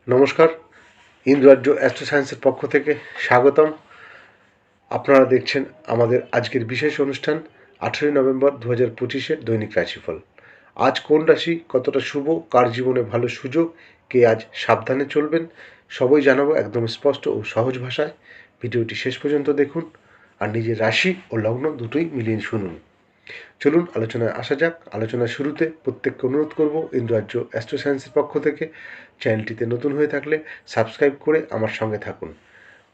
নমস্কার, ইন্দ্রাজ্য অ্যাস্ট্রো সায়েন্সের পক্ষ থেকে স্বাগতম। আপনারা দেখছেন আমাদের আজকের বিশেষ অনুষ্ঠান 18 নভেম্বর 2025-এর দৈনিক রাশিফল। আজ কোন রাশি কতটা শুভ, কার জীবনে ভালো সুযোগ, কে আজ সাবধানে চলবেন, সবই জানাবো একদম স্পষ্ট ও সহজ ভাষায়। ভিডিওটি শেষ পর্যন্ত দেখুন আর নিজের রাশি ও লগ্ন দুটোই মিলিয়ে শুনুন। চলুন আলোচনায় আসা যাক। আলোচনার শুরুতে প্রত্যেককে অনুরোধ করব, ইন্দ্রাজ্য অ্যাস্ট্রো সায়েন্সের পক্ষ থেকে চ্যানেলটিতে নতুন হয়ে থাকলে সাবস্ক্রাইব করে আমার সঙ্গে থাকুন।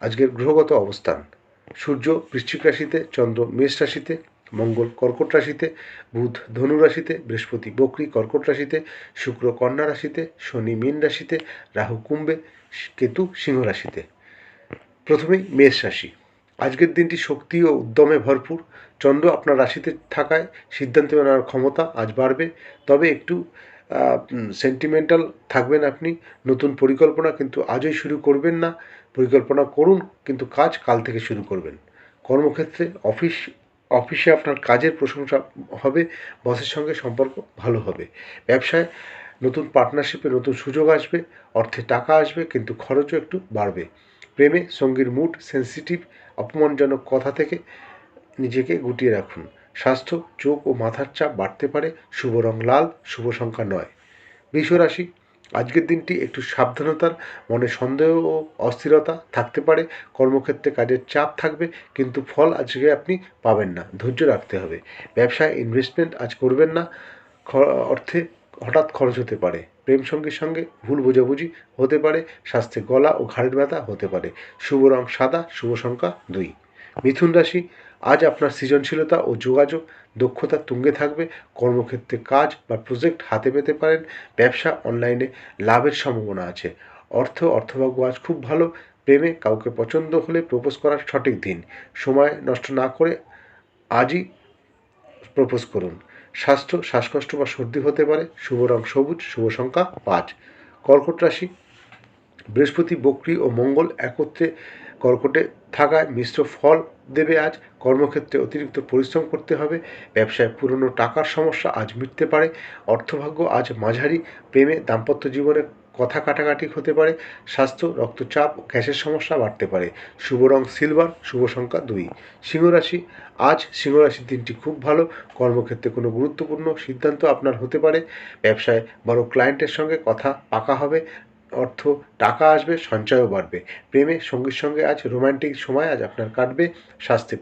আজকের গ্রহগত অবস্থান: সূর্য বৃশ্চিক রাশিতে, চন্দ্র মেষ রাশিতে, মঙ্গল কর্কট রাশিতে, বুধ ধনু রাশিতে, বৃহস্পতি বকরি কর্কট রাশিতে, শুক্র কন্যা রাশিতে, শনি মীন রাশিতে, রাহু কুম্ভে, কেতু সিংহ রাশিতে। প্রথমেই মেষ রাশি। আজকের দিনটি শক্তি ও উদ্যমে ভরপুর। চন্দ্র আপনার রাশিতে থাকায় সিদ্ধান্ত নেওয়ার ক্ষমতা আজ বাড়বে, তবে একটু সেন্টিমেন্টাল থাকবেন আপনি। নতুন পরিকল্পনা কিন্তু আজই শুরু করবেন না, পরিকল্পনা করুন কিন্তু কাজ কাল থেকে শুরু করবেন। কর্মক্ষেত্রে অফিসে আপনার কাজের প্রশংসা হবে, বসের সঙ্গে সম্পর্ক ভালো হবে। ব্যবসায় নতুন পার্টনারশিপে নতুন সুযোগ আসবে, অর্থে টাকা আসবে কিন্তু খরচও একটু বাড়বে। প্রেমে সঙ্গীর মুড সেন্সিটিভ, অপমানজনক কথা থেকে নিজেকে গুটিয়ে রাখুন। স্বাস্থ্য চোখ ও মাথার চাপ বাড়তে পারে, শুভ রং লাল, শুভ সংখ্যা 9। বৃষ রাশি। আজকের দিনটি একটু সাবধানতার, মনে সন্দেহ ও অস্থিরতা থাকতে পারে। কর্মক্ষেত্রে কাজের চাপ থাকবে কিন্তু ফল আজকে আপনি পাবেন না, ধৈর্য রাখতে হবে। ব্যবসায় ইনভেস্টমেন্ট আজ করবেন না, অর্থে হঠাৎ খরচ হতে পারে। প্রেম সঙ্গীর সঙ্গে ভুল বোঝাবুঝি হতে পারে, স্বাস্থ্যে গলা ও ঘাড়ের ব্যথা হতে পারে। শুভ রং সাদা, শুভ সংখ্যা 2। মিথুন রাশি। আজ আপনার সৃজনশীলতা ও যোগাযোগ দক্ষতা তুঙ্গে থাকবে। কর্মক্ষেত্রে কাজ বা প্রজেক্ট হাতে পেতে পারেন। ব্যবসা অনলাইনে লাভের সম্ভাবনা আছে। অর্থভাগ্য আজ খুব ভালো। প্রেমে কাউকে পছন্দ হলে প্রপোজ করার সঠিক দিন। সময় নষ্ট না করে আজই প্রপোজ করুন। স্বাস্থ্য শ্বাসকষ্ট বা সর্দি হতে পারে। শুভ রং সবুজ, শুভ সংখ্যা 5। কর্কট রাশি। বৃহস্পতি বকরি ও মঙ্গল একত্রে কর্কটে থাকায় মিশ্র ফল দেবে আজ। কর্মক্ষেত্রে অতিরিক্ত পরিশ্রম করতে হবে। ব্যবসায় পুরনো টাকার সমস্যা আজ মিটতে পারে। অর্থভাগ্য আজ মাঝারি। প্রেমে দাম্পত্য জীবনে কথা কাটাকাটি হতে পারে। স্বাস্থ্য রক্তচাপ ও গ্যাসের সমস্যা বাড়তে পারে। শুভ রং সিলভার, শুভ সংখ্যা 2। সিংহ রাশি। আজ সিংহ রাশির দিনটি খুব ভালো। কর্মক্ষেত্রে কোনো গুরুত্বপূর্ণ সিদ্ধান্ত আপনার হতে পারে। ব্যবসায় বড় ক্লায়েন্টের সঙ্গে কথা পাকা হবে। অর্থ টাকা আসবে, সঞ্চয়ও বাড়বে। প্রেমে সঙ্গীর সঙ্গে আজ রোম্যান্টিক সময় আজ আপনার কাটবে। স্বাস্থ্যে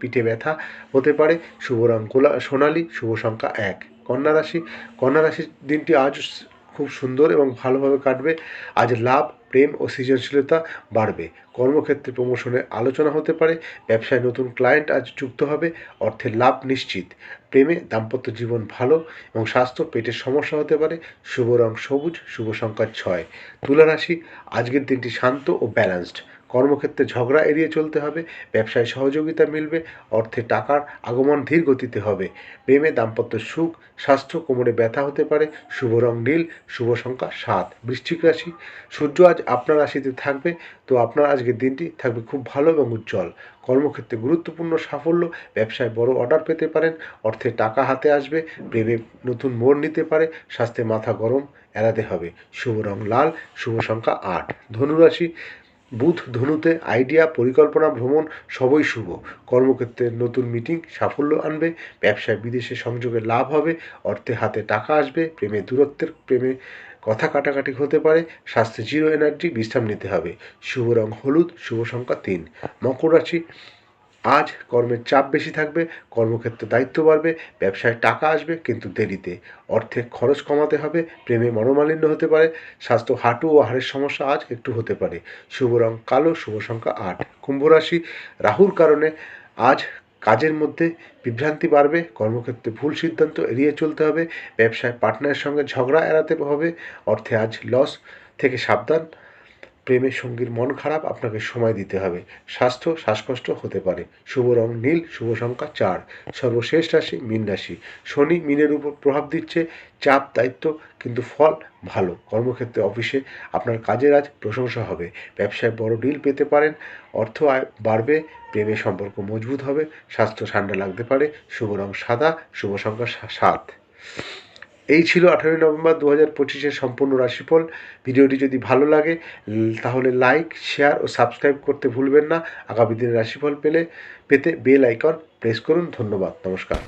পিঠে ব্যথা হতে পারে। শুভ রং সোনালী, শুভ সংখ্যা 1। কন্যা রাশি। কন্যা রাশির দিনটি আজ খুব সুন্দর এবং ভালোভাবে কাটবে। আজ লাভ, প্রেম ও সৃজনশীলতা বাড়বে। কর্মক্ষেত্রে প্রমোশনের আলোচনা হতে পারে। ব্যবসায় নতুন ক্লায়েন্ট আজ যুক্ত হবে। অর্থের লাভ নিশ্চিত। প্রেমে দাম্পত্য জীবন ভালো এবং স্বাস্থ্য পেটের সমস্যা হতে পারে। শুভ রং সবুজ, শুভ সংখ্যা 6। তুলা রাশি। আজকের দিনটি শান্ত ও ব্যালেন্সড। কর্মক্ষেত্রে ঝগড়া এড়িয়ে চলতে হবে। ব্যবসায় সহযোগিতা মিলবে। অর্থে টাকার আগমন ধীর গতিতে হবে। প্রেমে দাম্পত্য সুখ, স্বাস্থ্য কোমরে ব্যথা হতে পারে। শুভ রং নীল, শুভ সংখ্যা 7। বৃশ্চিক রাশি। সূর্য আজ আপনার রাশিতে থাকবে, তো আপনার আজকের দিনটি থাকবে খুব ভালো এবং উজ্জ্বল। কর্মক্ষেত্রে গুরুত্বপূর্ণ সাফল্য। ব্যবসায় বড় অর্ডার পেতে পারেন। অর্থে টাকা হাতে আসবে। প্রেমে নতুন মোড় নিতে পারে। স্বাস্থ্যে মাথা গরম এড়াতে হবে। শুভ রং লাল, শুভ সংখ্যা 8। ধনুরাশি। বুধ ধনুতে আইডিয়া, পরিকল্পনা, ভ্রমণ সবই শুভ। কর্মক্ষেত্রে নতুন মিটিং সাফল্য আনবে। ব্যবসায় বিদেশে সংযোগে লাভ হবে। অর্থে হাতে টাকা আসবে। প্রেমে কথা কাটাকাটি হতে পারে। স্বাস্থ্যে জিরো এনার্জি, বিশ্রাম নিতে হবে। শুভ রং হলুদ, শুভ সংখ্যা 3। মকর রাশি। আজ কর্মের চাপ বেশি থাকবে। কর্মক্ষেত্রে দায়িত্ব বাড়বে। ব্যবসায় টাকা আসবে কিন্তু দেরিতে। অর্থে খরচ কমাতে হবে। প্রেমে মনোমালিন্য হতে পারে। স্বাস্থ্য হাঁটু ও হাড়ের সমস্যা আজ একটু হতে পারে। শুভ রং কালো, শুভ সংখ্যা 8। কুম্ভ রাশি। রাহুর কারণে আজ কাজের মধ্যে বিভ্রান্তি বাড়বে। কর্মক্ষেত্রে ভুল সিদ্ধান্ত এড়িয়ে চলতে হবে। ব্যবসায় পার্টনারের সঙ্গে ঝগড়া এড়াতে হবে। অর্থে আজ লস থেকে সাবধান। প্রেমের সঙ্গীর মন খারাপ, আপনাকে সময় দিতে হবে। স্বাস্থ্য শ্বাসকষ্ট হতে পারে। শুভ রং নীল, শুভ সংখ্যা 4। সর্বশেষ রাশি মীন রাশি। শনি মীনের উপর প্রভাব দিচ্ছে। চাপ দায়িত্ব কিন্তু ফল ভালো। কর্মক্ষেত্রে অফিসে আপনার কাজের আজ প্রশংসা হবে। ব্যবসায় বড় ডিল পেতে পারেন। অর্থ আয় বাড়বে। প্রেমের সম্পর্ক মজবুত হবে। স্বাস্থ্য ঠান্ডা লাগতে পারে। শুভ রং সাদা, শুভ সংখ্যা 7। এই ছিল 18ই নভেম্বর 2025-এর সম্পূর্ণ রাশিফল। ভিডিওটি যদি ভালো লাগে তাহলে লাইক, শেয়ার ও সাবস্ক্রাইব করতে ভুলবেন না। আগামী দিনের রাশিফল পেতে বেল আইকন প্রেস করুন। ধন্যবাদ, নমস্কার।